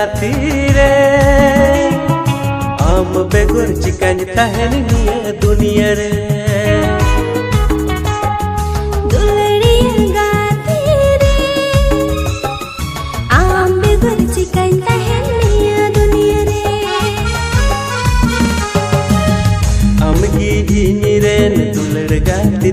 गाती रे आम बेगुर चिकन तहन निया दुनिया रे दुलड़ गाती